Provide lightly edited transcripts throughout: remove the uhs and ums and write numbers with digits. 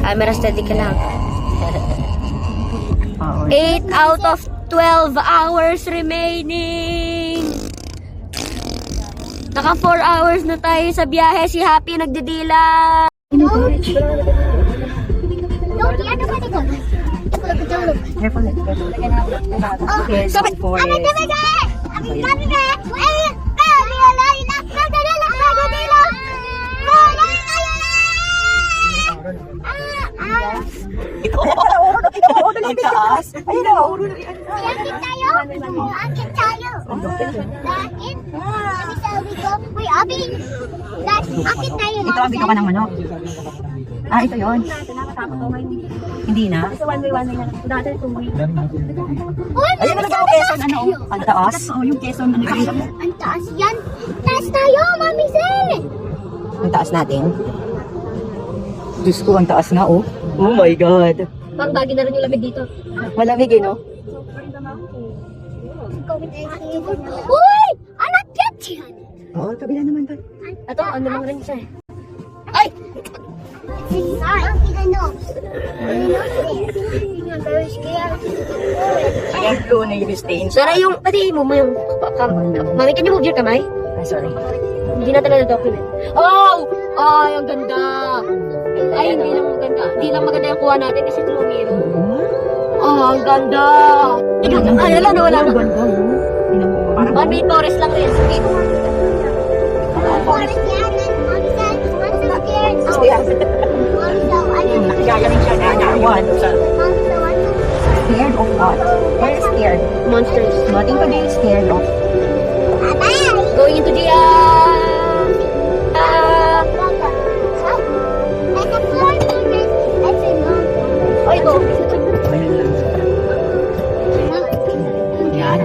Camera steady ka lang. 8 out of 12 hours remaining. Naka 4 hours na tayo sa biyahe. Si Happy nagdidila. Ang taas. Ayun na, ulo na. Akit tayo. Akit tayo. Dahil, sabi ko, uy, Abi. Akit tayo. Ito ang bito ka ng manok. Ah, ito yun. Hindi na. Ayun na lang Quezon, ano? Ang taas. Oo, yung Quezon, ano yun? Ang taas yan. Taas tayo, Mami Zay. Ang taas natin. Diyos ko, ang taas nga, oh. Oh my God. Pang bagay na rin yung lamig dito. Malamig, eh, no? Uy! Anak yan! Oo, kabila naman tayo. Ito, ano lang rin siya. Ay! Ano? Very scared. Ayan, blue navy stains. Sara yung, pati mo yung, mami, can you move your kamay? Ay, sorry. Hindi natin na-document. Oh! Ay, ang ganda! Ay, hindi lang maganda. Hindi lang maganda yung kuha natin kasi true mirror. Oh, ang ganda! Ay, wala na, wala na. Mami, Torres lang rin. Forest yan. Mami Zay, I'm so scared. Mami Zay, I'm Nakagaling siya na one. Scared of what? Very scared. Monsters. Nothing to be scared of. Bye-bye. Going into the, Oy, go. Yan.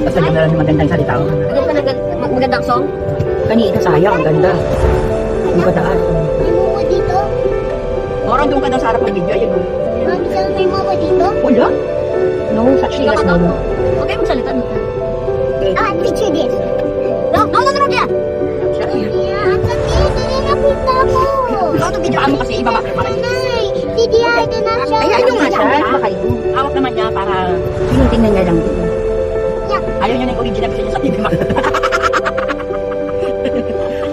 Basta yung meron magandang salita. Ano ka magandang song? Kanina sayang, ang ganda. Ang padaan. Parang doon ka daw sa harap ng video, ayun. Wala? No, such thing as no. Huwag kayo magsalita. Picture this. No, yan. Ikaw itong video mo kasi ibaba ka para Si Dia, ito na siya. ay, ayaw nga siya. Hawak naman niya para tinitingnan niya lang dito. Ayaw niya na yung original kasi niya sa TV.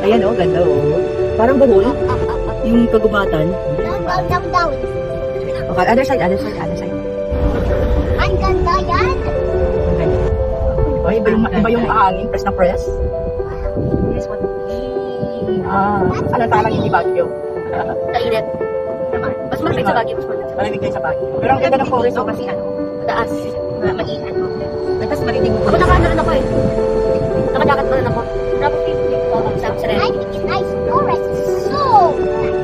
Ayan oh, ganda oh. Parang bahol. Yung kagubatan. Down. Okay, other side. Ang ganda yan. Oh, iba yung hangin, press na press. Ano parang hindi bagyo. Kainit. Mas malamig sa Baguio. Malamig kayo sa bagyo. Pero ang ganda ng forest oh, kasi ano, Taas. maingat. Tapos marinig mo. Ako naka rin ako eh. Nakajakat na rin ako. Tapos sa I sarili. think it's nice. Forest is so nice.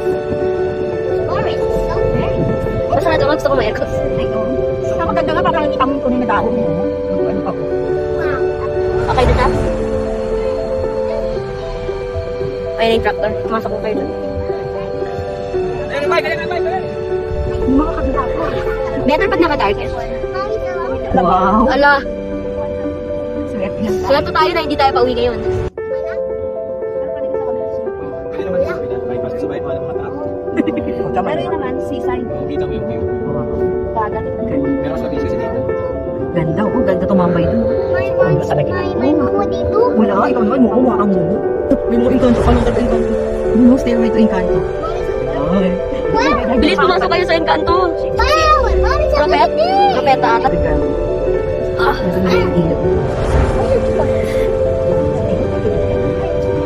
Forest is so very nice. Basta na gusto ko may aircon. Ay, oh. Ang maganda nga, parang itamon ko na dahon. Ano pa po? Wow. Okay na siya? Ayun na yung tractor. Pumasok ko kayo doon. Yung mga kabila ko. Better pag naka-darkest. Wow. Ala, Swerte na. swerte tayo na hindi tayo pauwi ngayon. Huwag ka Pero yun naman, seaside. Kita mo yung view. Dagat. Pero sa visa dito. Ganda, oh. Ganda tumambay doon. May mumu dito. Wala, ikaw naman, mukha ka mo. May mo Encanto, paano ka Encanto? No, Stairway to Encanto. Ay. Bilis pumasok kayo sa Encanto. Wow! Mami sa Propet? Propeta ata. Ah, Nandun na yung ilog.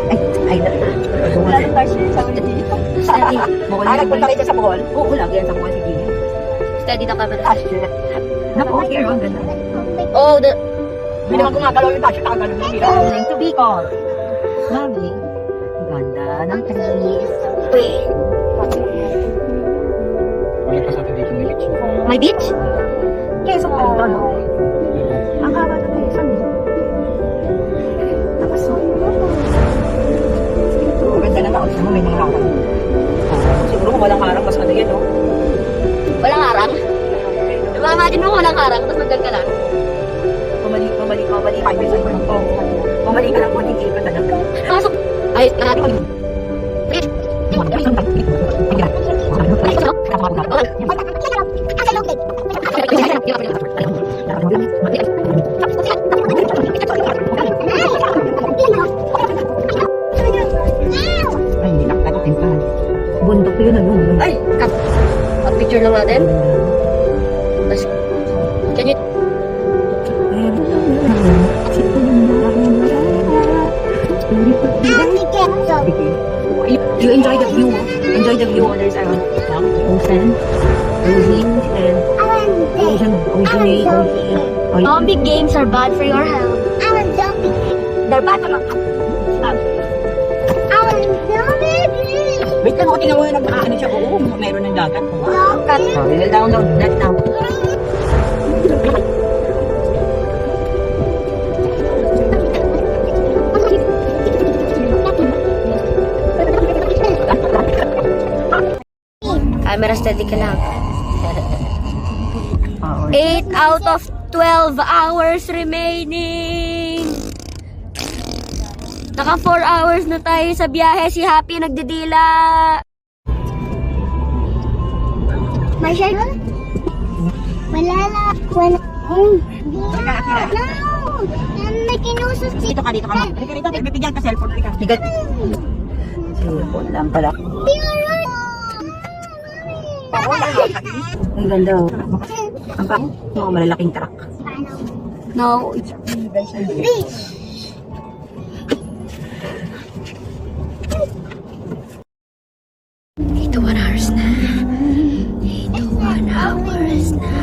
Ay, steady. nagpunta kayo sa Bohol? Oo, lagi yan sa Bohol, sige. Steady na camera. Naku, okay, ang ganda. Oh, Hindi naman gumagalaw yung tashi, nakagalaw yung bira. Going to Bicol. Lovely. Ang ganda ng trees. wait. Ulit pa sa atin dito may beach. May beach? Quezon pa rin, no? Ang haba ng Quezon. Tapos, ang ganda na naon mo, may mga harang. Siguro kung walang harang, mas ano yan, no? Walang harang? Imagine mo walang harang, tapos nagdan ka lang. Pumali. 5 minutes ako. Pumali ka lang po, hindi ka talaga. Pasok, Ay, Ay, hindi nakatatin pa. Bundok yun, ano? Ay, picture lang natin. Tapos, can you... You enjoy the view. Enjoy the view. There's ocean, buildings, and ocean. Zombie games are bad for your health. They're bad for your health. Wait lang, tingnan mo yung nag-ano siya. Oo, meron ng dagat. We'll download that now. Camera steady ka lang. Oo. 8 out of 12 hours remaining. Naka 4 hours na tayo sa biyahe. Si Happy nagdidila. My shirt? Wala na. Wala. No! May kinusas si... Dito ka. Halika dito, bibigyan ka cellphone. Halika. Higat. Cellphone lang pala. Ang ganda. Ang pang mga malalaking truck. No. Beach! Ito 1 hours na. Ito 1 hours na.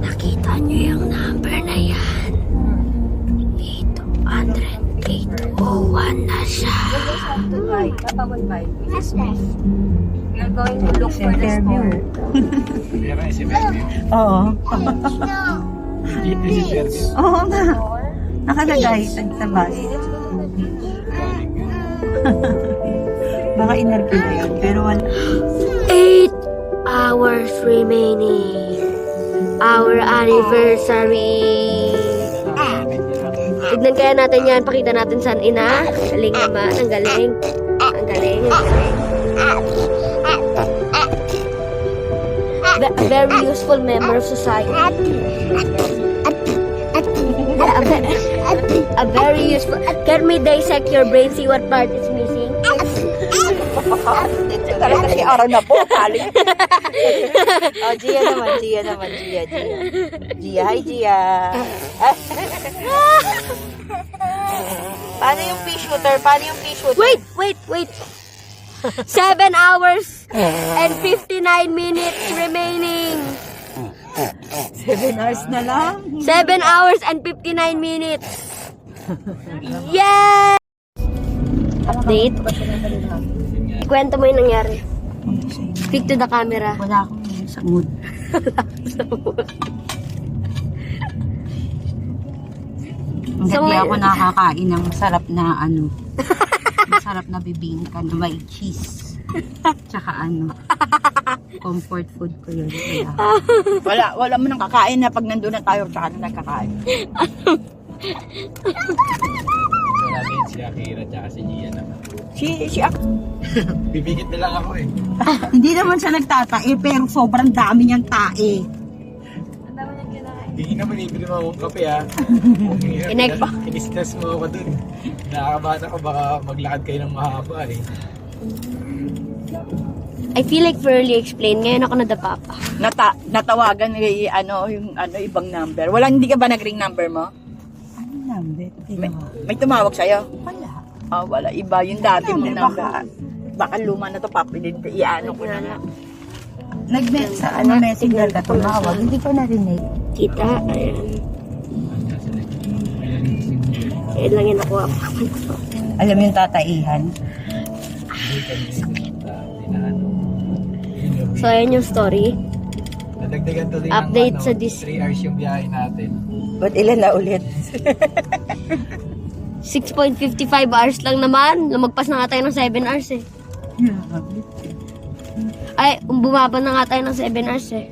Nakita nyo yung number na yan. 801 na siya. What's this? You're going to look for the store. Meron si Fairview. Oo. Dito si Fairview. Oo nga. Nakalagay sa bus. Baka inarki na yun. Pero wala. 8 hours remaining. Our anniversary. Tignan kaya natin yan. Pakita natin saan ina. Galing naman. Ang galing. Ang galing. Ang galing. A very useful member of society. A very useful. Can we dissect your brain? See what part is missing? Talaga si araw na po. Kaling. Oh, Gia naman. Gia. Hi, Gia. Paano yung pea shooter? Wait. 7 hours and 59 minutes remaining. 7 hours na lang. 7 hours and 59 minutes. Yes! Update. Kwento mo yung nangyari. Speak to the camera. Wala akong sa mood. Hindi ako nakakain ng masarap na masarap na bibingka na may cheese. Tsaka comfort food ko yun. Wala mo nang kakain na pag nandun na tayo, tsaka na nagkakain. Natin si Akira at si Gia naman. Si ako. Bibigit na lang ako eh. Hindi naman siya nagtatae, pero sobrang dami niyang tae. Hindi naman ibili mo akong kape ha. Inek pa. In-stress mo ako dun. Nakakabata ko baka maglakad kayo ng mahaba eh. I feel like Furley explained. Ngayon ako nadapa pa. Natawagan yung ibang number. Hindi ka ba nag-ring number mo? Ano number? May tumawag sa'yo? Wala. Wala. Iba yung dati mong number. Baka luma na to, papilid. Iano ko na lang. Sa messenger ka tumawag. Hindi ko narinig. Kita, ayan. Ayan lang yung nakuha pa. Alam mo yung tataihan? So, ayan yung story. Nadagdagan to din Update ng sa dis... 3 hours yung biyahe natin. Ba't ilan na ulit? 6.55 hours lang naman. Lumagpas na nga tayo ng 7 hours eh. Ay, bumaba na nga tayo ng 7 hours eh.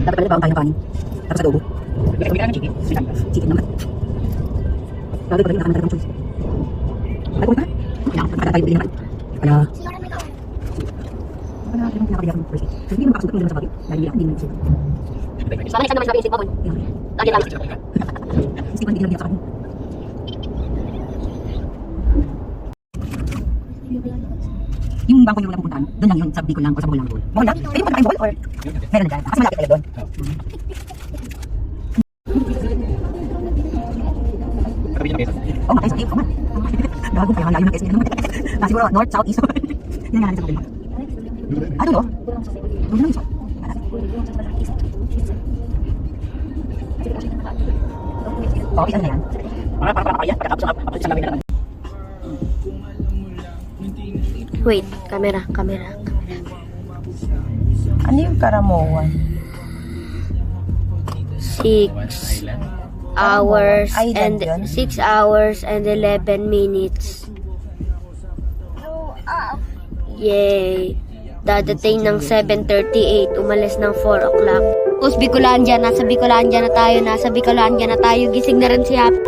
Dapat pala baon tayo ng kanin. Tapos adobo. Chicken naman. Lagi pa rin nakamit ng choice. Ay, kumita. Kaya ako, tayo din naman. Kaya... Kaya natin pinapalagyan ng first aid. Kasi hindi naman makasulat ng sa bagay. Dahil hindi naman sulat. Sana next time naman sabi isip mo, Boy. Lagi lang. Kasi kung hindi naman sa akin. Yung bangko yung napupuntaan, doon lang yun, sa Bicol lang, o sa Bohol lang doon. Bohol lang? Kayo mo Bohol or? Meron na dyan. Kasi malapit tayo doon. Oo nga, kayo sa oo nga. Gago, kaya layo ng SM naman. Siguro, north, south, east. Yan nga lang sa Bicol. Ano no? Doon lang isa. Okay, ano na yan? Para yan, pagkatapos sa namin na naman. Wait, camera. Ano yung Karamoan? 6 hours Island and yun? 6 hours and 11 minutes. Yay! Dadating ng 7:38, umalis ng 4 o'clock. Tapos Bicolandia, nasa Bicolandia na tayo, gising na rin si Happy.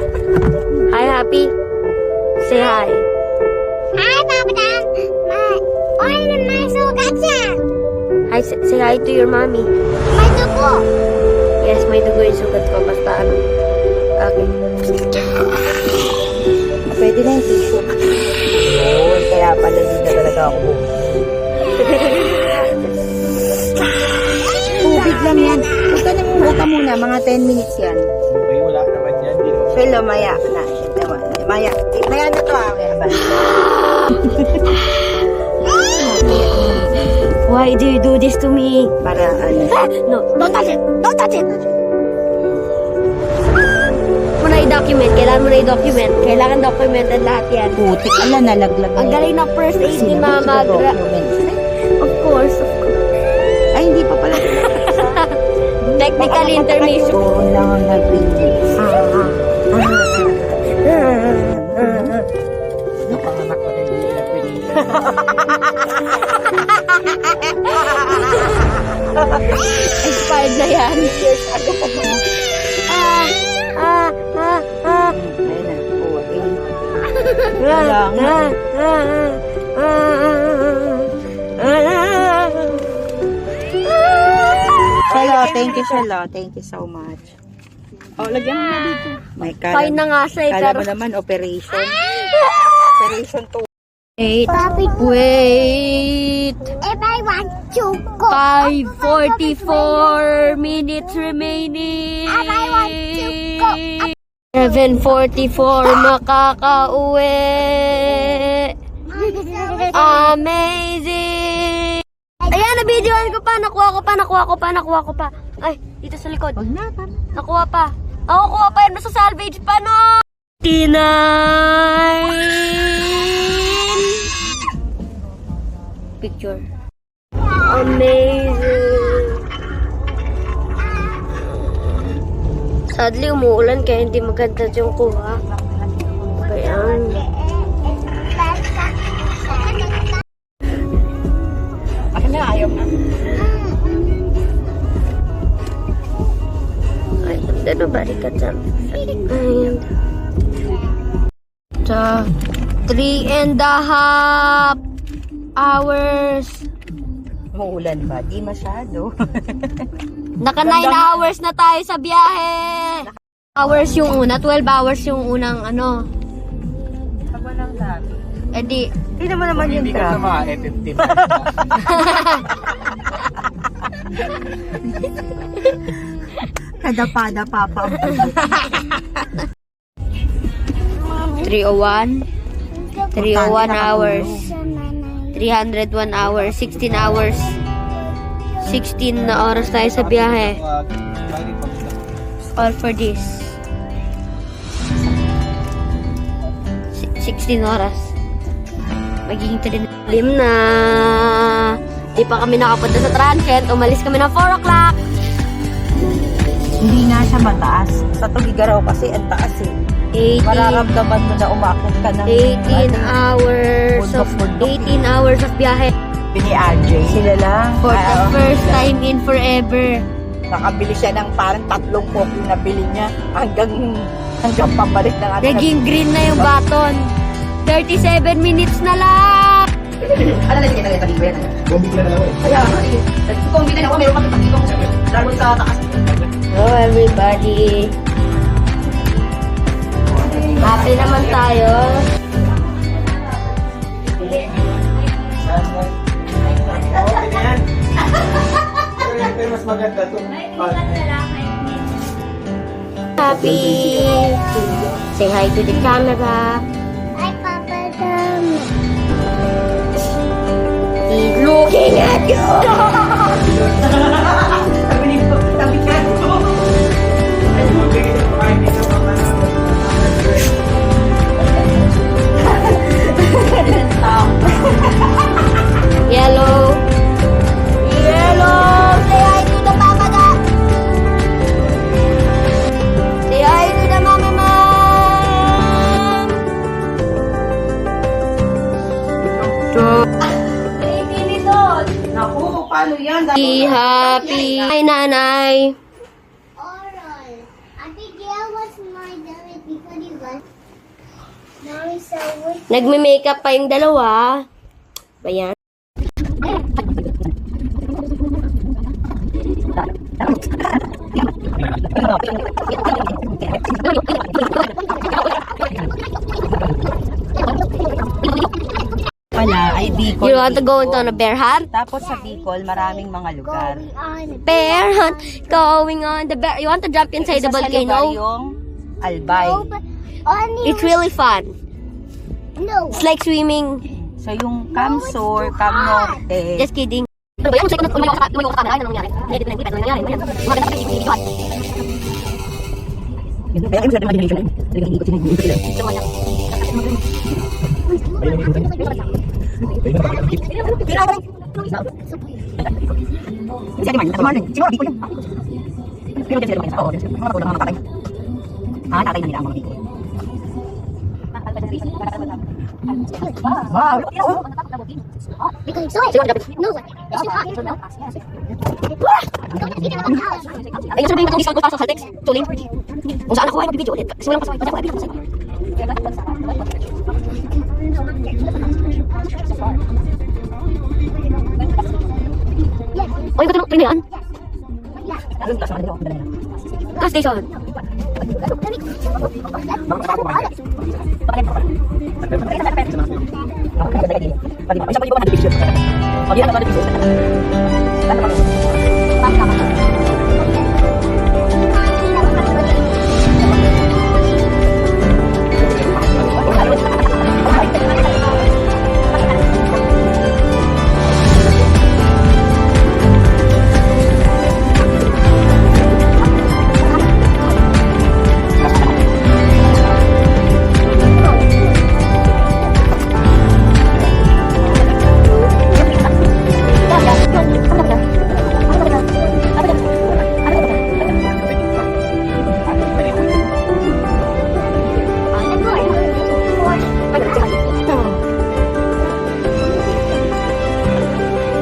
Hi Happy! Say hi! Hi, Papa Dan. My sugat yan. Hi, say hi to your mommy. May dugo. Yes, may dugo yung sugat ko, basta ano. Okay. Pwede na yung tissue. Oo, kaya pala di na talaga ako. Tubig lang yan. Huwag ka nang umuha muna, mga 10 minutes yan. Okay, wala naman yan. Di ba? Shelo, maya na. Maya na to ah. Maya ba? Why do you do this to me? Para ano. No, don't touch it! Don't touch it! Kailangan mo na i-document. Kailangan documented lahat yan. Putik, ala, nalaglag. Ang galing ng first aid ni Mama. Of course. Ay, hindi pa pala. Technical intermission. Oo lang ang nag-release. Napanganak ko rin yung nag-release. Expired na yan. Years ago pa mo. Ayun na. Oo, Wala nga. Shelo, thank you, Shelo. Thank you so much. Oh, lagyan mo na dito. May Fine na nga siya. Kala Pero mo naman, operation. Operation to. Wait. If I want to go. 5:44 minutes remaining. If I want to go. 7:44 makakauwi. Amazing! Ayan, na-videoan ko pa. Nakuha ko pa. Ay, dito sa likod. Nakuha pa. Ako kuha pa yan. Nasa salvage pa, no? 59! Picture. Amazing! Sadly, umuulan kaya hindi maganda yung kuha. Kaya, Ako na, ayaw na. ay, ano ba? Ayan. Sa 3.5 hours. Umuulan ba? Di masyado. Naka 9 hours na tayo sa biyahe. Hours yung una, 12 hours yung unang ano. Tama lang dami. Eh di, Hindi naman yung Hindi ka na traffic. ma-effective. Kadapa-dapa pa. 301 hours. 301 hours, 16 hours. 16 na oras tayo sa biyahe. All for this. 16 oras. Magiging trilim na. Di pa kami nakapunta sa transient. Umalis kami ng 4 o'clock. Hindi nga siya mataas. Sa Tugigaraw kasi ang taas eh. 18 Mararamdaman mo na umakit ka ng 18 hours of bundok-bundok. 18 hours of biyahe Ni RJ. Sila lang. for the first time in forever. Nakabili siya ng parang 3 coke yung nabili niya hanggang pabalik ng ano. Naging green na yung baton. 37 minutes na lang. Ano na sige talaga tabi ko yan? Bumbi na lang eh. Kaya, kung hindi na ako, meron pa kitang dragon sa taas. Hello everybody. Happy naman tayo. Okay na yan. Pero mas maganda to. Happy. Say hi to the camera. Hi, Papa Dom. He's looking at you. Yellow. Yellow. Say hi to the Papa Dom. Say hi to the Mama Mom. Naku, paano yan? Be happy. Hi, nanay. Oral. Abigail was my David because he was. Now he's so weak. Nagme-makeup pa yung dalawa. Ba yan? Pala ay Bicol. You want to go into a bear hunt? Tapos sa Bicol, maraming mga lugar. On. Bear hunt. Going on the bear. You want to jump inside the Isa sa lugar volcano? yung Albay. No, but only. It's really fun. No. It's like swimming. So yung Camsor, Cam Norte, Just kidding. Ano ba yan? Lumayo ka sa camera. Ano nangyari? Edit na yung clip. Ano nangyari? Maganda kasi yung video. Kaya yung sa imagination na yun. Talagang ikot sinigil ko sila. Ayun ang ikutan. Ayun ang pakikakit. Kasi ate Marlene, Marlene, siguro Bicol yan. Pero dyan sila lumayan sa oo. Mga magulang, mga tatay. Tatay na nila ang mga Bicol. Wow! Because it's so hot. No, it's too hot. Ay, sabihin ko discount ko para sa Saltex. Tuloy. Kung saan ako ay magbibideo ulit. Kasi walang pasaway. Kasi ako ay bilang pasaway. Oy, ito naman yan. Gas station. Isa pa yung mga picture. Pag yan ang picture.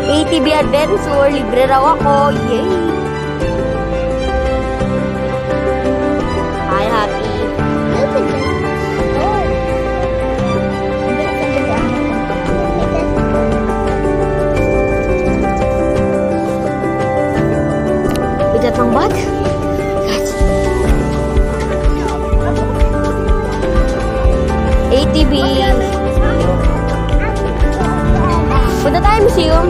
ATV Adventure, libre raw ako. Yay! Hi, happy. Open the door. Bigat ng bag. ATV. Punta tayo museum.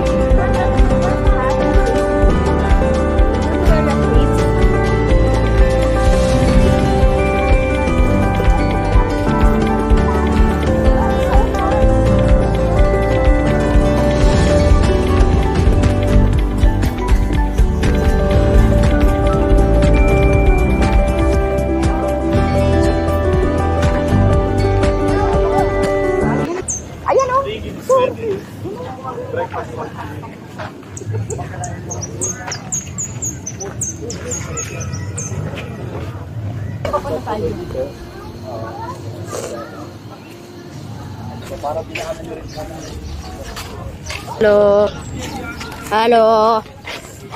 Papunta tayo. Hello. Hello.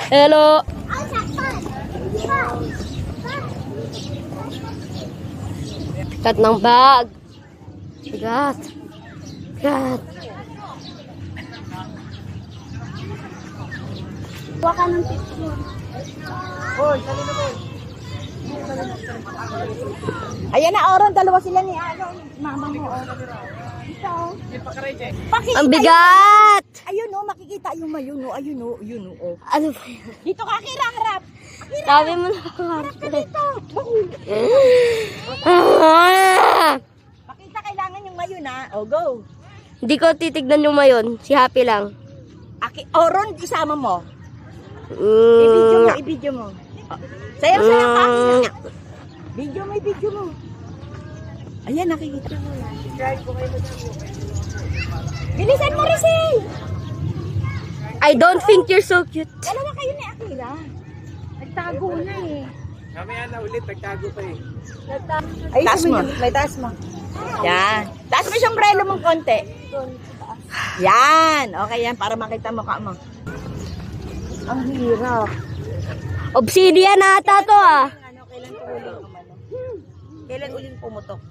Hello. Kat ng bag. Bigat. Bigat. Kuha ka ng picture. Ayan na, Oron. Dalawa sila ni mama mo. Pakita Ang bigat! Ayun o, makikita yung mayon o. Ayun o, yun o. Ano ba yan? Dito ka, Kira, harap. Sabi mo na Harap ka dito. Ah! Pakita kailangan yung mayon ha. O, go. Hindi ko titignan yung mayon. Si Happy lang. Oron, isama mo. I-video mo, i-video mo. Sayaw-sayaw ka. Video mo, i-video mo. Ayan, nakikita mo. Bilisan mo, Rizal. I don't think you're so cute. Dalawa kayo ni Akira. Nagtago na eh. Mamaya na ulit, nagtago pa eh. Ay, taas mo. May taas mo. Yan. Taas mo yung sombrero mong konti. Yan. Okay yan, para makita mo ka mo. Ang hirap. Obsidian ata to ah. Kailan uling pumutok?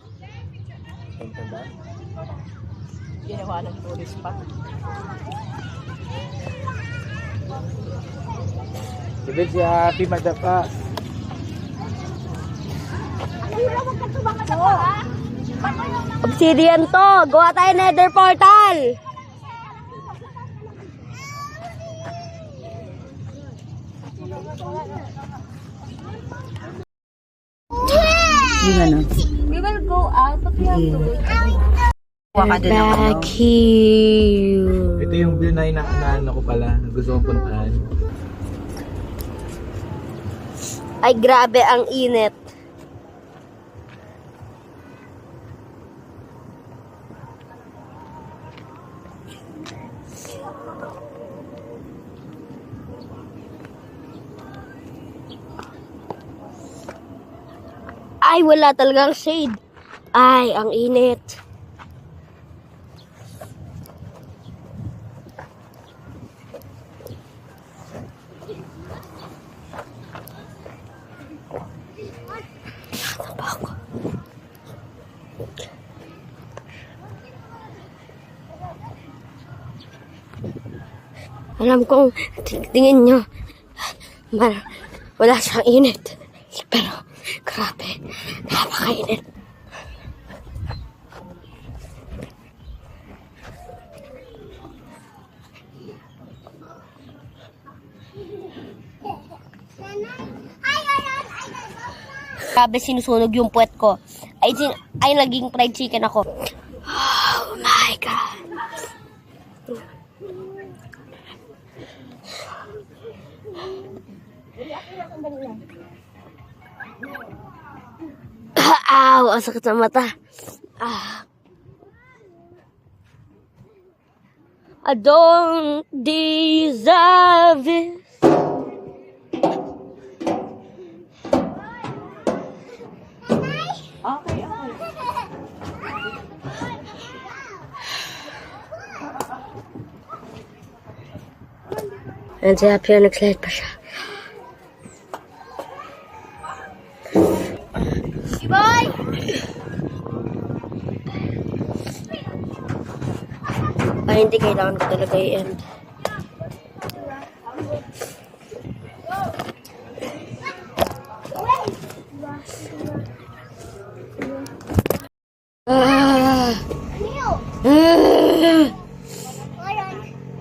Ginawa ng tourist pa. Sabi si Happy madapa. Obsidian to. Gawa tayo nether portal. Yung ano. We will go out but we have to wait. Kuha ka din ng ano. Back here. Ito yung view na inaano ko pala. Gusto kong puntahan. Ay grabe ang init. Ay, wala talagang shade. Ay, ang init. Alam kong tingin nyo, wala siyang init. Pero, grabe, napakainit. Grabe, sinusunog yung puwet ko. Ay naging fried chicken ako. Oh my God. Ow! Ang sakit sa mata. I don't deserve it. Okay. And si Happy nag-slide pa siya. Bye! Ay, hindi kailangan ko talaga i-end.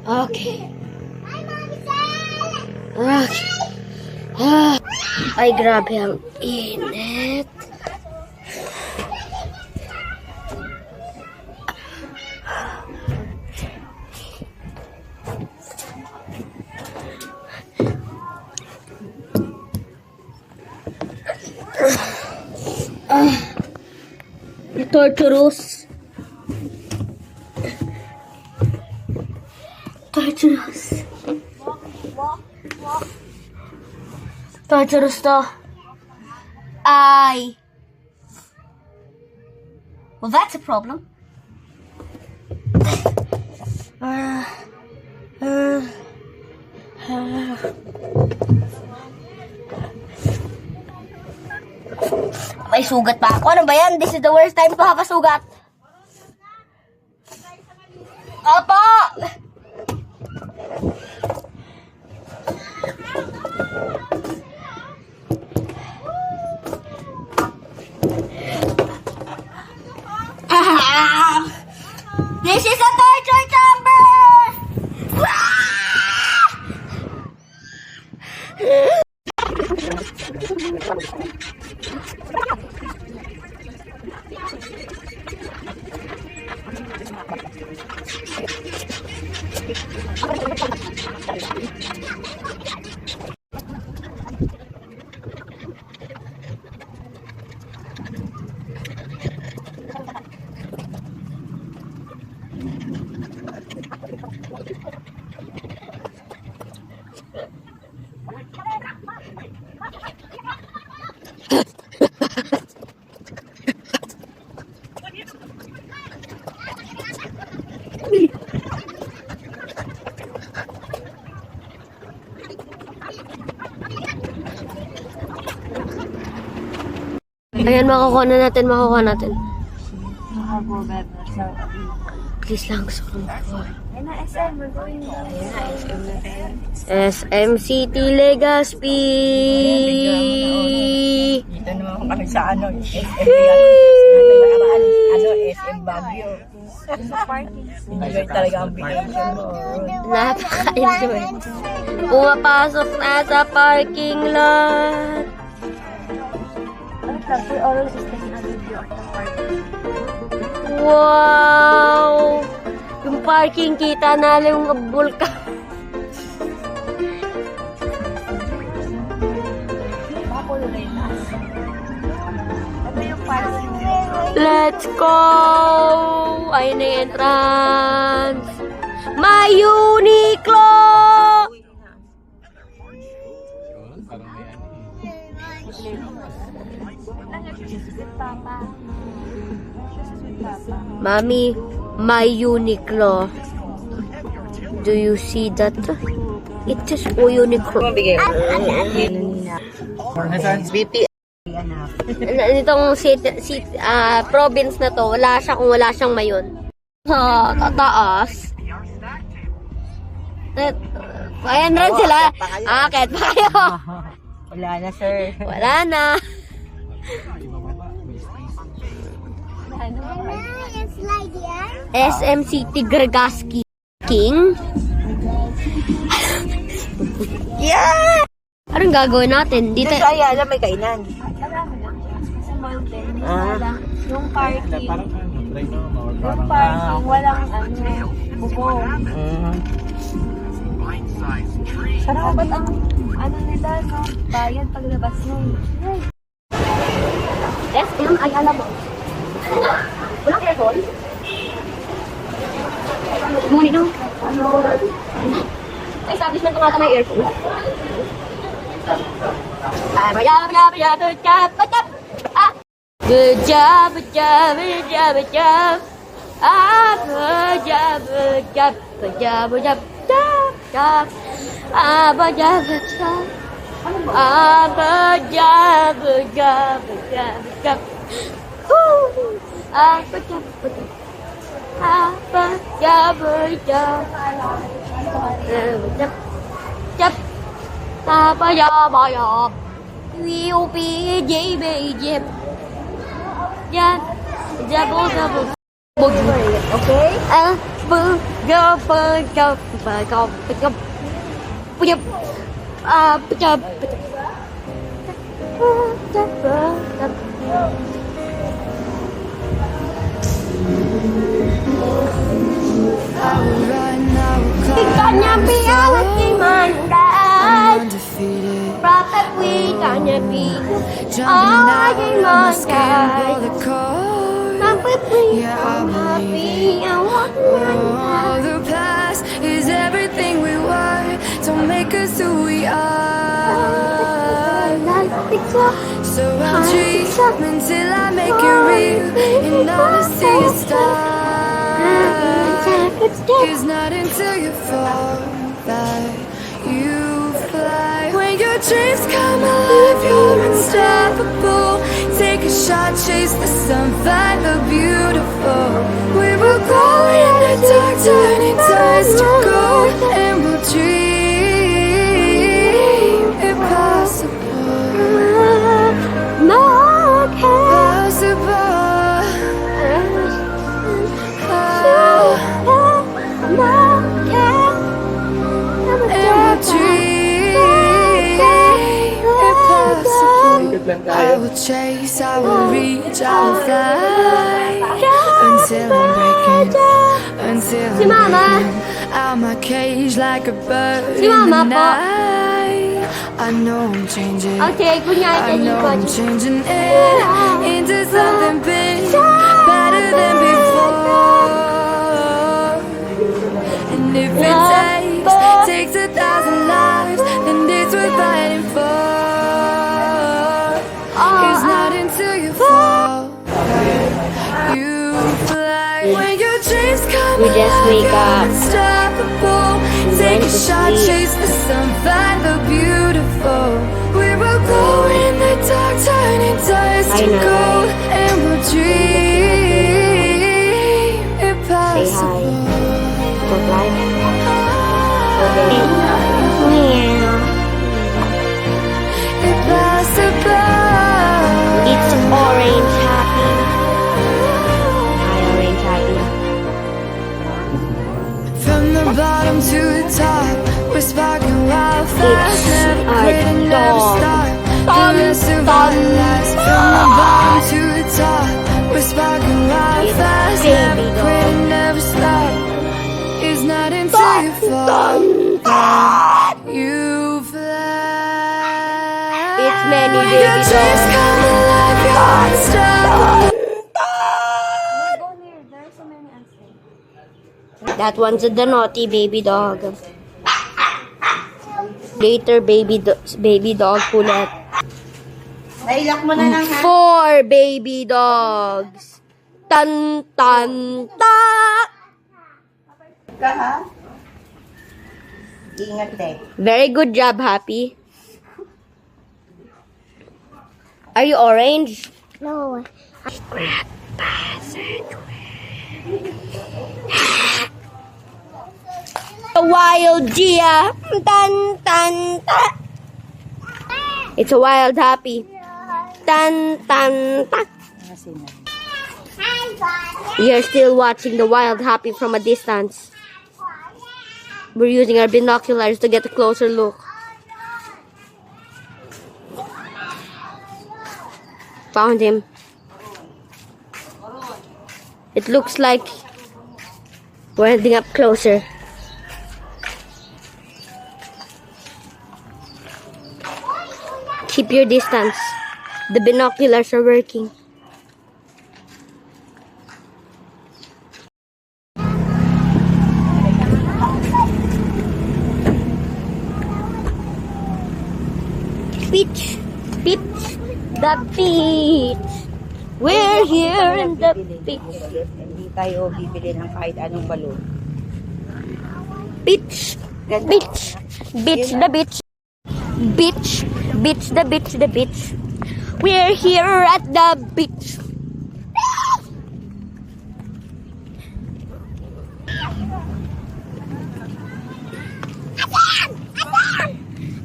Okay. Ay, grabe ang init. Torturous. Torturous to. Ay, Well, that's a problem. May sugat pa ako. Ano ba yan? This is the worst time to have a sugat. Apa! This is a torture chamber! Ayan, makukuha na natin. Please lang, gusto ko makuha. SM City Legazpi! Dito naman kami sa SM Baguio. Enjoy talaga ang vacation mo. Napaka-enjoy. Pumapasok na sa parking lot. Wow! Yung parking, kita na lang yung bulkan. Let's go! Ayun na yung entrance. My Uniqlo! Parang may ano Mami, my Uniqlo. Do you see that? It is Uniqlo. BP. Itong province na to, wala siya kung wala siyang mayon. Tataas. Ayan rin sila. Akit pa kayo. Wala na, sir. Wala na. Slide here. SM City Gregaski King. Yeah! Anong gagawin natin? Dito. Sa Ayala may kainan. Yung parking, parang ano, try mo, yung parking, walang bubong. Dapat ang nila, no? Bayad paglabas nun. SM Ayala mo. Walang aircon? Ngunit no? Sa establishment ko nga may aircon. Good job, good job, good job, good job. Good job, good job, good job, good job, job. Good job, good job. Good job, good job, good job, good job. Good job, good job. Good job, good job. Job. Job. We'll be J. Yeah. Double. Okay? Gonna be a lucky man, guys. Probably gonna be all in my guys. Probably I'm happy. I want Oh, the past is everything we were. Don't make us who we are. So I'll dream until I make it real. And all I see is stars. It's not until you fall that you fly. When your dreams come alive, you're unstoppable. Take a shot, chase the sun, find the beautiful. We will glow in the dark, turning tides to gold. And we'll dream impossible. Ikot lang tayo. I will chase, I will reach, I will fly until I'm breaking, until I'm breaking out my cage like a bird Si in the Mama po. night. I know I'm changing. Okay, kunyari I ka know I'm dito. changing it into something big, better than before. And if it takes 1,000 lives, then it's worth fighting for. It's not until you fall that you fly. When your dreams come We just alive, wake you're up. unstoppable. Take a to shot, sleep. chase the sun, find the beautiful. We will glow in the dark, turning tides I to know, gold. And we'll dream impossible. Good life. Impossible. It's orange happy. Hi, orange happy. From the bottom to the top, we're sparking wildfires. It's Never our quit and never dog. stop. Gonna survive the lives. From the bottom to the top, we're sparking wildfires. baby Never quit and never stop. It's not until you fall that you fly. It's many When baby your dreams dogs. come alive, you're unstoppable. That one's the naughty baby dog. Later, baby dog kulat. Nailak mo na lang ha. 4 baby dogs. Tan tan ta. Ka ha? Ingat eh. Very good job, Happy. Are you orange? No. A wild Gia. Tan tan ta. It's a wild Happy. Tan tan ta. You're still watching the wild Happy from a distance. We're using our binoculars to get a closer look. Found him. It looks like we're heading up closer. Keep your distance. The binoculars are working. Beach, beach, the beach. We're here in the beach. Hindi tayo bibili ng kahit anong balon. Beach, beach, beach, the beach. Beach, beach, the beach, the beach. We're here at the beach.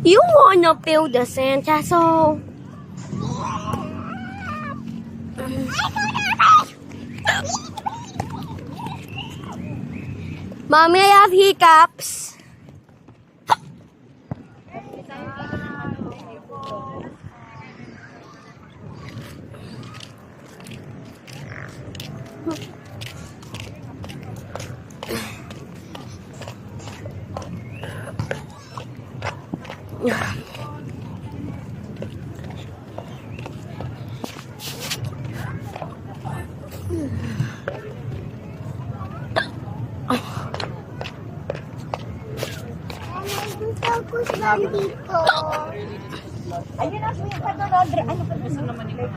You wanna build a sandcastle? Mommy, I have hiccups. Tapos lang dito. Ayun na, yung panonood. Ano pa gusto naman yung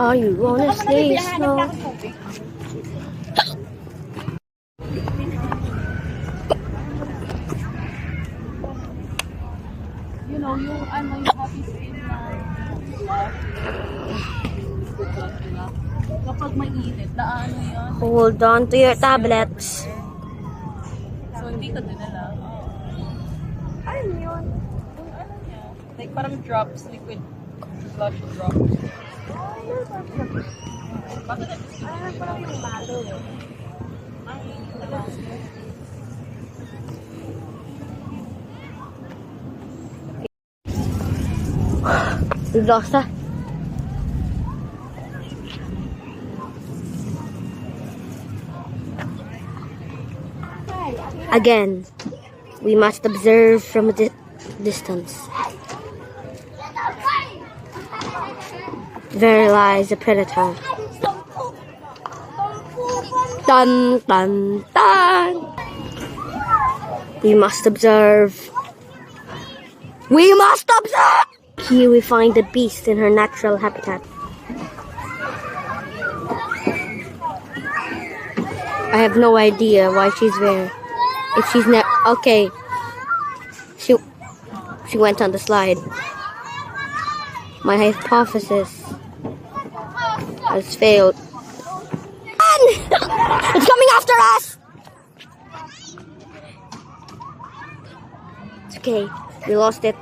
Are you gonna stay slow? You know, yung happy skin na kapag mainit, ano yun? Hold on to your tablets. So, hindi ka dinala. Ano yun? Yung ano niya? Like, parang drops, liquid blush drops. Bakit na gusto niya? Parang yung malo eh. We lost her. Again, we must observe from a distance. There lies a predator. Dun dun dun. We must observe. We must observe! Here we find the beast in her natural habitat. I have no idea why she's there. If she's not okay, she went on the slide. My hypothesis has failed. Run! It's coming after us! It's okay, we lost it.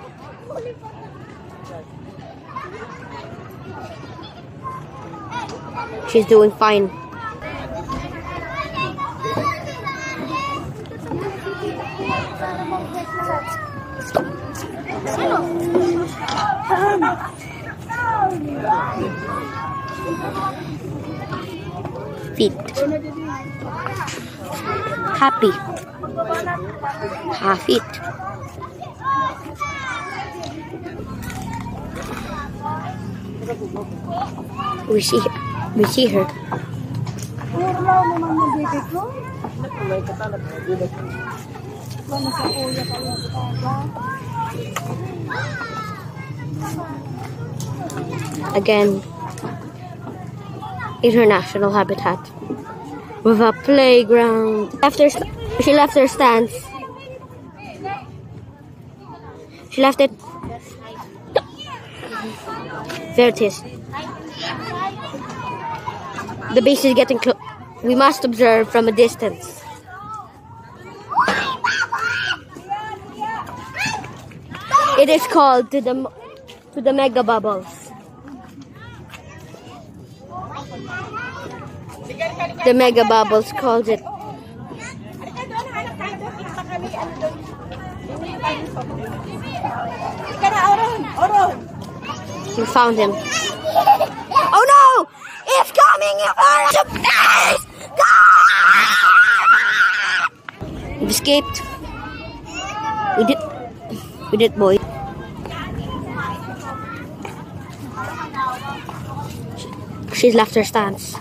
She's doing fine. Feet. Happy. Half feet. We see her. Again, international habitat with a playground. She left her stance. She left it. There it is. The base is getting close. We must observe from a distance. It is called to the mega bubbles. The mega bubbles calls it. We found him. Oh no! It's coming! We've escaped. We did, boy. She's left her stance.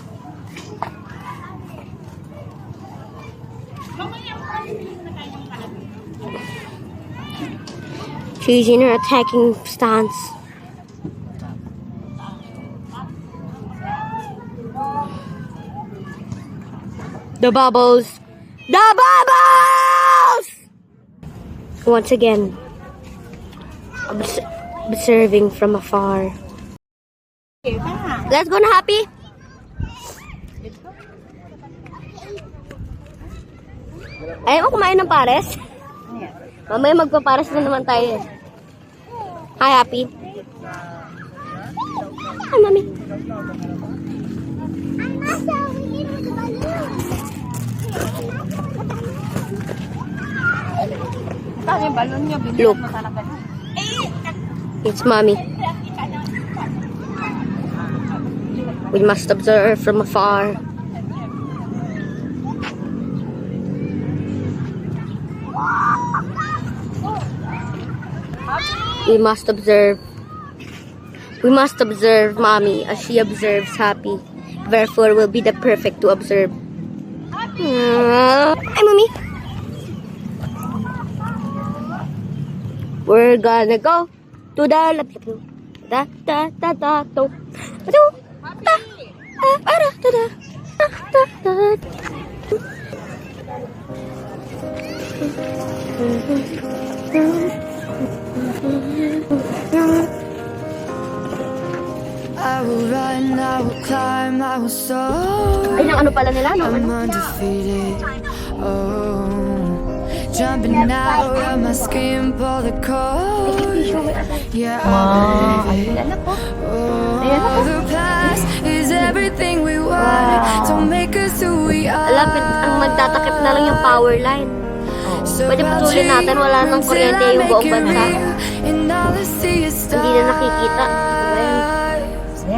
She's in her attacking stance. The bubbles! The bubbles! Once again, observing from afar. Let's go na, Happy! Ayaw mo kumain ng pares? Mamaya magpapares na naman tayo. Hi, Happy. Hi, Mami. Look. It's Mommy. We must observe from afar. We must observe. We must observe Mommy as she observes Happy. Therefore, will be the perfect to observe. Hi, Mommy. We're gonna go to the left. Da da da da do. Do. Da. Para da da. Da da. I will run, I will climb, I will soar. Ay, yung ano pala nila, no? I'm undefeated. Oh, jumping out of my skin, pull the cord. Yeah, I believe it. Oh, the past is everything we want. Don't make us who we are. Alam, ang magtatakip na lang yung power line. So Pwede I'll putulin natin, wala nang dream kuryente until I yung buong make it bansa. real, and all I see is Hindi na nakikita.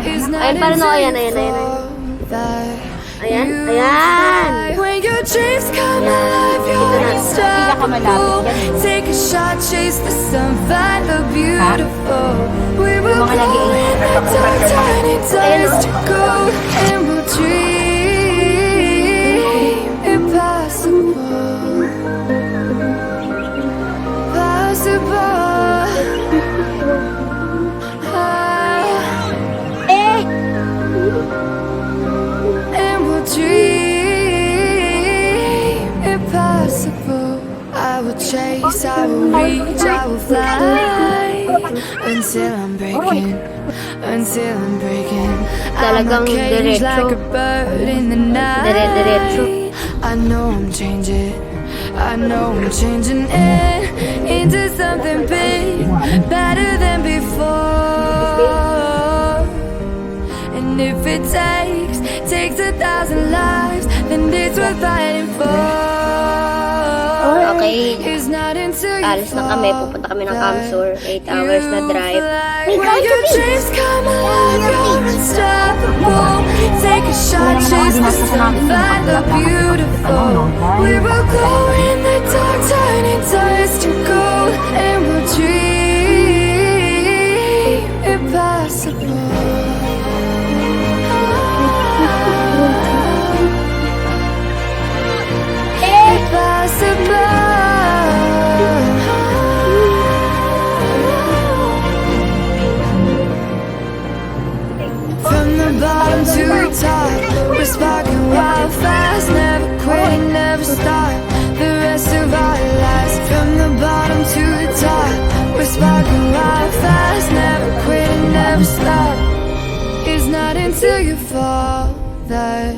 It's not Ayun, paano? until Ayan, you ayan, ayan, fall that Ayan, you ayan. fly. When your dreams come Ayan. alive, Dito you're na. unstoppable. Take a shot, chase the sun, find the beautiful. We will go in the dark, turning dust to gold, and we'll dream impossible. Possible. And we'll dream impossible. I will chase, I will reach, I will fly until I'm breaking, until I'm breaking. I'm a Talagang cage like a diretso. bird in the night. Dire-diretso. I know I'm changing, I know I'm changing it into something big, better than before. And if it takes 1,000 lives, then it's worth fighting for. Okay. It's not until you Alis na kami, pupunta kami ng Camsur. 8 hours na drive. When your dreams come alive, you're unstoppable. Take a shot, chase the sun, find the beautiful. We will go in the dark, turning dust to gold, and we'll dream impossible. From the bottom to the top, we're sparking wild fast, never quit, never stop. The rest of our lives. From the bottom to the top, we're sparking wild fast, never quit, never stop. It's not until you fall that